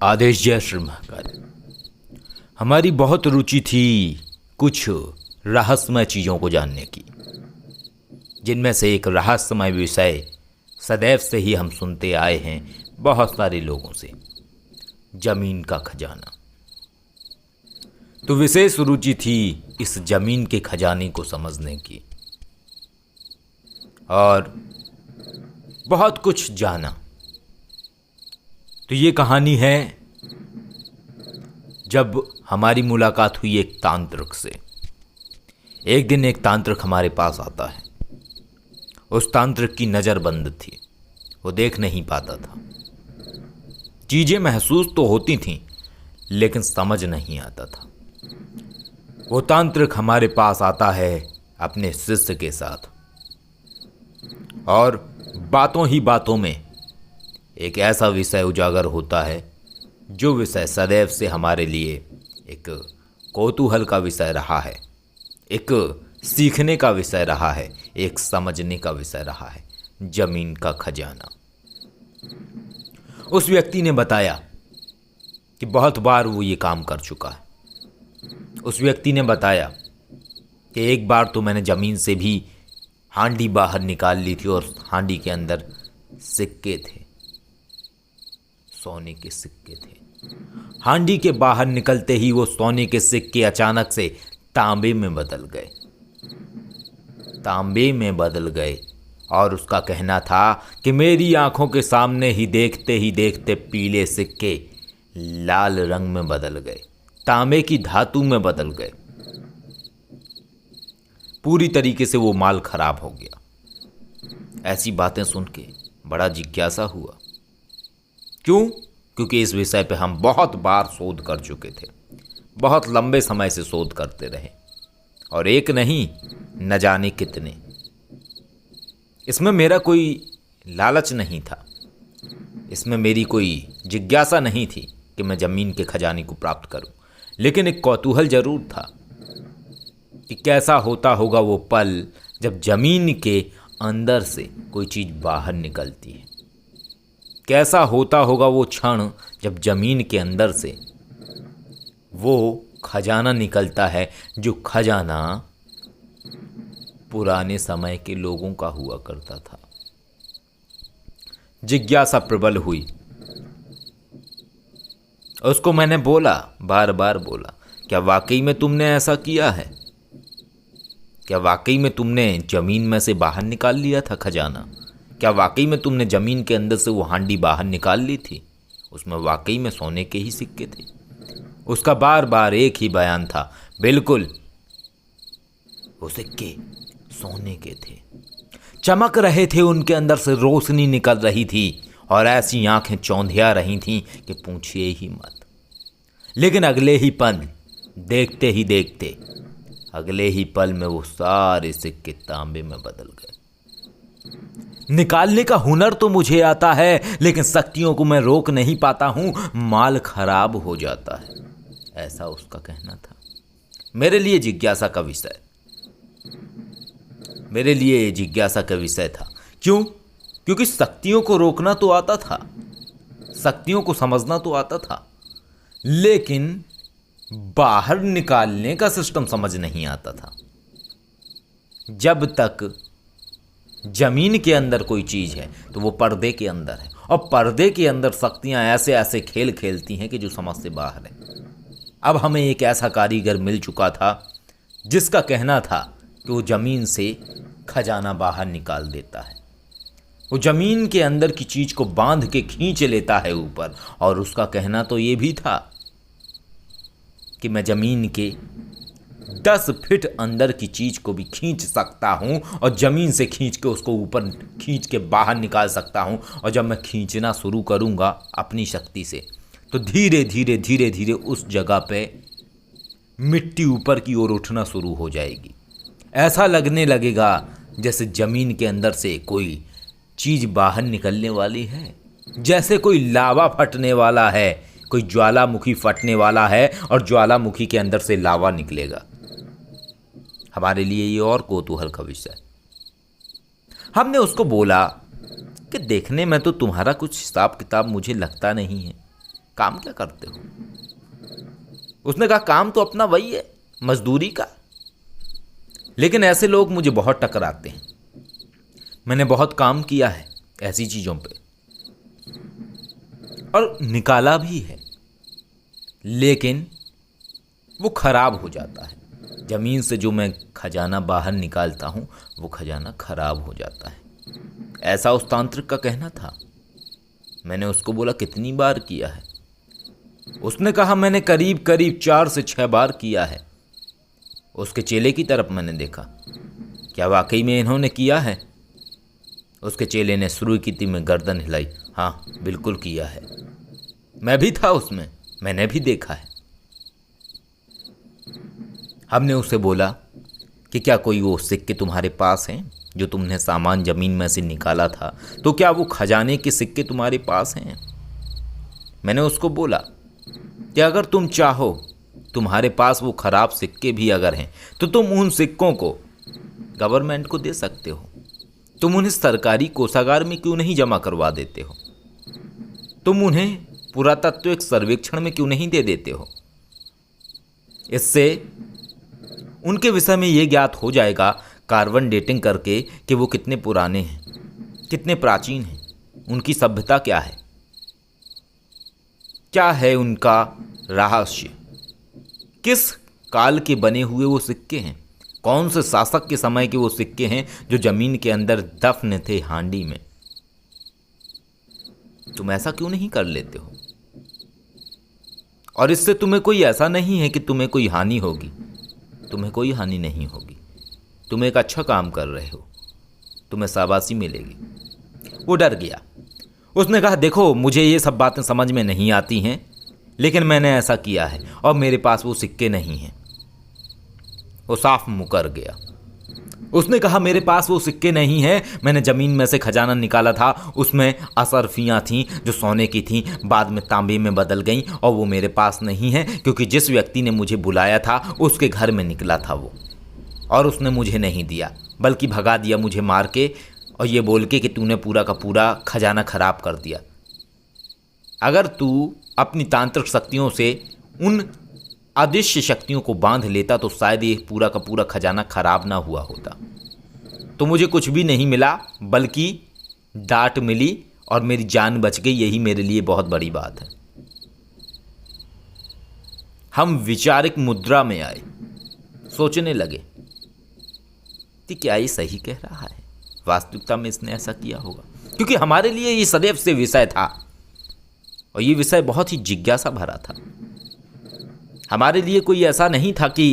आदेश जय श्री महाकाल। हमारी बहुत रुचि थी कुछ रहस्यमय चीज़ों को जानने की, जिनमें से एक रहस्यमय विषय सदैव से ही हम सुनते आए हैं बहुत सारे लोगों से, जमीन का खजाना। तो विशेष रुचि थी इस जमीन के खजाने को समझने की और बहुत कुछ जाना। तो ये कहानी है जब हमारी मुलाकात हुई एक तांत्रिक से। एक दिन एक तांत्रिक हमारे पास आता है। उस तांत्रिक की नज़र बंद थी, वो देख नहीं पाता था। चीज़ें महसूस तो होती थीं लेकिन समझ नहीं आता था। वो तांत्रिक हमारे पास आता है अपने शिष्य के साथ और बातों ही बातों में एक ऐसा विषय उजागर होता है जो विषय सदैव से हमारे लिए एक कौतूहल का विषय रहा है, एक सीखने का विषय रहा है, एक समझने का विषय रहा है, जमीन का खजाना। उस व्यक्ति ने बताया कि बहुत बार वो ये काम कर चुका है। उस व्यक्ति ने बताया कि एक बार तो मैंने ज़मीन से भी हांडी बाहर निकाल ली थी और हांडी के अंदर सिक्के थे, सोने के सिक्के थे। हांडी के बाहर निकलते ही वो सोने के सिक्के अचानक से तांबे में बदल गए, तांबे में बदल गए। और उसका कहना था कि मेरी आंखों के सामने ही देखते पीले सिक्के लाल रंग में बदल गए, तांबे की धातु में बदल गए। पूरी तरीके से वो माल खराब हो गया। ऐसी बातें सुन के बड़ा जिज्ञासा हुआ। क्यों? क्योंकि इस विषय पे हम बहुत बार शोध कर चुके थे, बहुत लंबे समय से शोध करते रहे और एक नहीं न जाने कितने। इसमें मेरा कोई लालच नहीं था, इसमें मेरी कोई जिज्ञासा नहीं थी कि मैं ज़मीन के खजाने को प्राप्त करूं, लेकिन एक कौतूहल ज़रूर था कि कैसा होता होगा वो पल जब ज़मीन के अंदर से कोई चीज़ बाहर निकलती है। कैसा होता होगा वो क्षण जब ज़मीन के अंदर से वो खजाना निकलता है, जो खजाना पुराने समय के लोगों का हुआ करता था। जिज्ञासा प्रबल हुई। उसको मैंने बोला, बार बार बोला, क्या वाकई में तुमने ऐसा किया है? क्या वाकई में तुमने ज़मीन में से बाहर निकाल लिया था खजाना? क्या वाकई में तुमने ज़मीन के अंदर से वो हांडी बाहर निकाल ली थी? उसमें वाकई में सोने के ही सिक्के थे। उसका बार बार एक ही बयान था, बिल्कुल वो सिक्के सोने के थे, चमक रहे थे, उनके अंदर से रोशनी निकल रही थी और ऐसी आंखें चौंधिया रही थीं कि पूछिए ही मत। लेकिन अगले ही पल, देखते ही देखते अगले ही पल में वो सारे सिक्के तांबे में बदल गए। निकालने का हुनर तो मुझे आता है, लेकिन शक्तियों को मैं रोक नहीं पाता हूं, माल खराब हो जाता है, ऐसा उसका कहना था। मेरे लिए जिज्ञासा का विषय, मेरे लिए जिज्ञासा का विषय था। क्यों? क्योंकि शक्तियों को रोकना तो आता था, शक्तियों को समझना तो आता था, लेकिन बाहर निकालने का सिस्टम समझ नहीं आता था। जब तक जमीन के अंदर कोई चीज़ है तो वो पर्दे के अंदर है, और पर्दे के अंदर शक्तियां ऐसे ऐसे खेल खेलती हैं कि जो समझ से बाहर है। अब हमें एक ऐसा कारीगर मिल चुका था जिसका कहना था कि वो ज़मीन से खजाना बाहर निकाल देता है, वो ज़मीन के अंदर की चीज़ को बांध के खींच लेता है ऊपर। और उसका कहना तो ये भी था कि मैं ज़मीन के 10 फीट अंदर की चीज़ को भी खींच सकता हूँ और ज़मीन से खींच के उसको ऊपर खींच के बाहर निकाल सकता हूँ। और जब मैं खींचना शुरू करूँगा अपनी शक्ति से, तो धीरे धीरे धीरे धीरे उस जगह पे मिट्टी ऊपर की ओर उठना शुरू हो जाएगी। ऐसा लगने लगेगा जैसे ज़मीन के अंदर से कोई चीज़ बाहर निकलने वाली है, जैसे कोई लावा फटने वाला है, कोई ज्वालामुखी फटने वाला है और ज्वालामुखी के अंदर से लावा निकलेगा। हमारे लिए ये और कौतूहल का विषय। हमने उसको बोला कि देखने में तो तुम्हारा कुछ हिसाब किताब मुझे लगता नहीं है, काम क्या करते हो? उसने कहा काम तो अपना वही है, मजदूरी का। लेकिन ऐसे लोग मुझे बहुत टकराते हैं। मैंने बहुत काम किया है ऐसी चीज़ों पे और निकाला भी है, लेकिन वो खराब हो जाता है। ज़मीन से जो मैं खजाना बाहर निकालता हूँ वो खजाना खराब हो जाता है, ऐसा उस तांत्रिक का कहना था। मैंने उसको बोला कितनी बार किया है? उसने कहा मैंने करीब करीब 4 से 6 बार किया है। उसके चेले की तरफ मैंने देखा, क्या वाकई में इन्होंने किया है? उसके चेले ने शुरू की थी में गर्दन हिलाई, हाँ बिल्कुल किया है, मैं भी था उसमें, मैंने भी देखा है। हमने उसे बोला कि क्या कोई वो सिक्के तुम्हारे पास हैं जो तुमने सामान ज़मीन में से निकाला था, तो क्या वो खजाने के सिक्के तुम्हारे पास हैं? मैंने उसको बोला कि अगर तुम चाहो, तुम्हारे पास वो ख़राब सिक्के भी अगर हैं, तो तुम उन सिक्कों को गवर्नमेंट को दे सकते हो। तुम उन्हें सरकारी कोषागार में क्यों नहीं जमा करवा देते हो? तुम उन्हें पुरातत्व एक सर्वेक्षण में क्यों नहीं दे देते हो? इससे उनके विषय में ये ज्ञात हो जाएगा कार्बन डेटिंग करके कि वो कितने पुराने हैं, कितने प्राचीन हैं, उनकी सभ्यता क्या है उनका रहस्य, किस काल के बने हुए वो सिक्के हैं, कौन से शासक के समय के वो सिक्के हैं जो जमीन के अंदर दफन थे हांडी में। तुम ऐसा क्यों नहीं कर लेते हो? और इससे तुम्हें कोई ऐसा नहीं है कि तुम्हें कोई हानि होगी, तुम्हें कोई हानि नहीं होगी। तुम एक अच्छा काम कर रहे हो, तुम्हें शाबाशी मिलेगी। वो डर गया। उसने कहा देखो मुझे ये सब बातें समझ में नहीं आती हैं, लेकिन मैंने ऐसा किया है और मेरे पास वो सिक्के नहीं हैं। वो साफ मुकर गया। उसने कहा मेरे पास वो सिक्के नहीं हैं, मैंने ज़मीन में से खजाना निकाला था, उसमें असरफियाँ थीं जो सोने की थीं, बाद में तांबे में बदल गईं और वो मेरे पास नहीं है, क्योंकि जिस व्यक्ति ने मुझे बुलाया था उसके घर में निकला था वो, और उसने मुझे नहीं दिया बल्कि भगा दिया मुझे मार के, और ये बोल के कि तूने पूरा का पूरा खजाना खराब कर दिया। अगर तू अपनी तांत्रिक शक्तियों से उन अदृश्य शक्तियों को बांध लेता तो शायद ये पूरा का पूरा खजाना खराब ना हुआ होता। तो मुझे कुछ भी नहीं मिला बल्कि डांट मिली और मेरी जान बच गई, यही मेरे लिए बहुत बड़ी बात है। हम विचारिक मुद्रा में आए, सोचने लगे कि क्या ये सही कह रहा है, वास्तविकता में इसने ऐसा किया होगा, क्योंकि हमारे लिए ये सदैव से विषय था और ये विषय बहुत ही जिज्ञासा भरा था। हमारे लिए कोई ऐसा नहीं था कि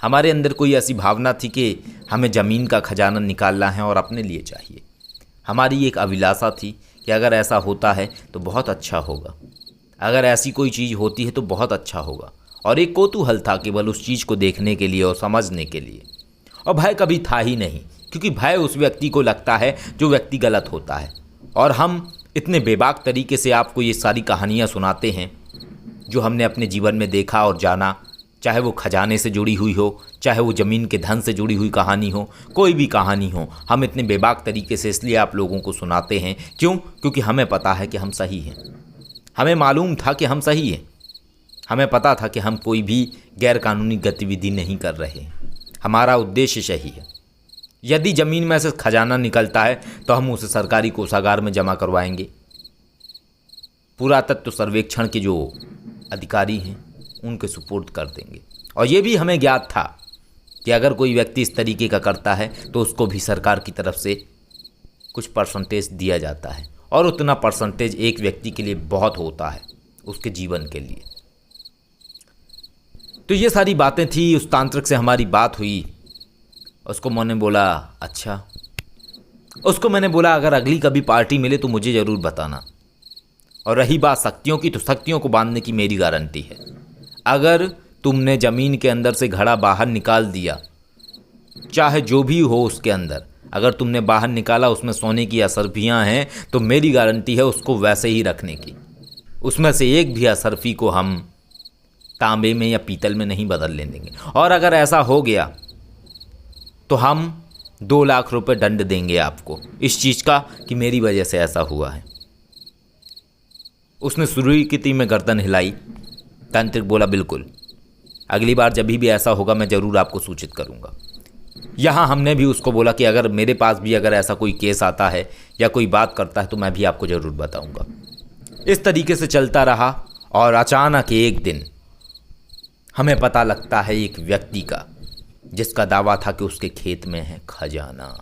हमारे अंदर कोई ऐसी भावना थी कि हमें ज़मीन का खजाना निकालना है और अपने लिए चाहिए। हमारी एक अभिलाषा थी कि अगर ऐसा होता है तो बहुत अच्छा होगा, अगर ऐसी कोई चीज़ होती है तो बहुत अच्छा होगा, और एक कौतूहल था केवल उस चीज़ को देखने के लिए और समझने के लिए। और भय कभी था ही नहीं, क्योंकि भय उस व्यक्ति को लगता है जो व्यक्ति गलत होता है। और हम इतने बेबाक तरीके से आपको ये सारी कहानियाँ सुनाते हैं जो हमने अपने जीवन में देखा और जाना, चाहे वो खजाने से जुड़ी हुई हो, चाहे वो ज़मीन के धन से जुड़ी हुई कहानी हो, कोई भी कहानी हो, हम इतने बेबाक तरीके से इसलिए आप लोगों को सुनाते हैं। क्यों? क्योंकि हमें पता है कि हम सही हैं। हमें मालूम था कि हम सही हैं। हमें पता था कि हम कोई भी गैरकानूनी गतिविधि नहीं कर रहे हैं। हमारा उद्देश्य सही है। यदि ज़मीन में से खजाना निकलता है तो हम उसे सरकारी कोषागार में जमा करवाएंगे। पुरातत्व सर्वेक्षण के जो अधिकारी हैं उनके सुपुर्द कर देंगे। और ये भी हमें ज्ञात था कि अगर कोई व्यक्ति इस तरीके का करता है तो उसको भी सरकार की तरफ से कुछ परसेंटेज दिया जाता है, और उतना परसेंटेज एक व्यक्ति के लिए बहुत होता है उसके जीवन के लिए। तो ये सारी बातें थी। उस तांत्रिक से हमारी बात हुई। उसको मैंने बोला अच्छा, उसको मैंने बोला अगर अगली कभी पार्टी मिले तो मुझे ज़रूर बताना। और रही बात शक्तियों की, तो शक्तियों को बांधने की मेरी गारंटी है। अगर तुमने ज़मीन के अंदर से घड़ा बाहर निकाल दिया, चाहे जो भी हो उसके अंदर, अगर तुमने बाहर निकाला उसमें सोने की असरफियाँ हैं, तो मेरी गारंटी है उसको वैसे ही रखने की। उसमें से एक भी असरफी को हम तांबे में या पीतल में नहीं बदल लेंगे। और अगर ऐसा हो गया तो हम 2 लाख रुपए दंड देंगे आपको इस चीज़ का कि मेरी वजह से ऐसा हुआ है। उसने स्वीकृति में गर्दन हिलाई। तांत्रिक बोला बिल्कुल, अगली बार जब भी ऐसा होगा मैं ज़रूर आपको सूचित करूंगा। यहाँ हमने भी उसको बोला कि अगर मेरे पास भी अगर ऐसा कोई केस आता है या कोई बात करता है तो मैं भी आपको ज़रूर बताऊंगा। इस तरीके से चलता रहा और अचानक एक दिन हमें पता लगता है एक व्यक्ति का, जिसका दावा था कि उसके खेत में है खजाना।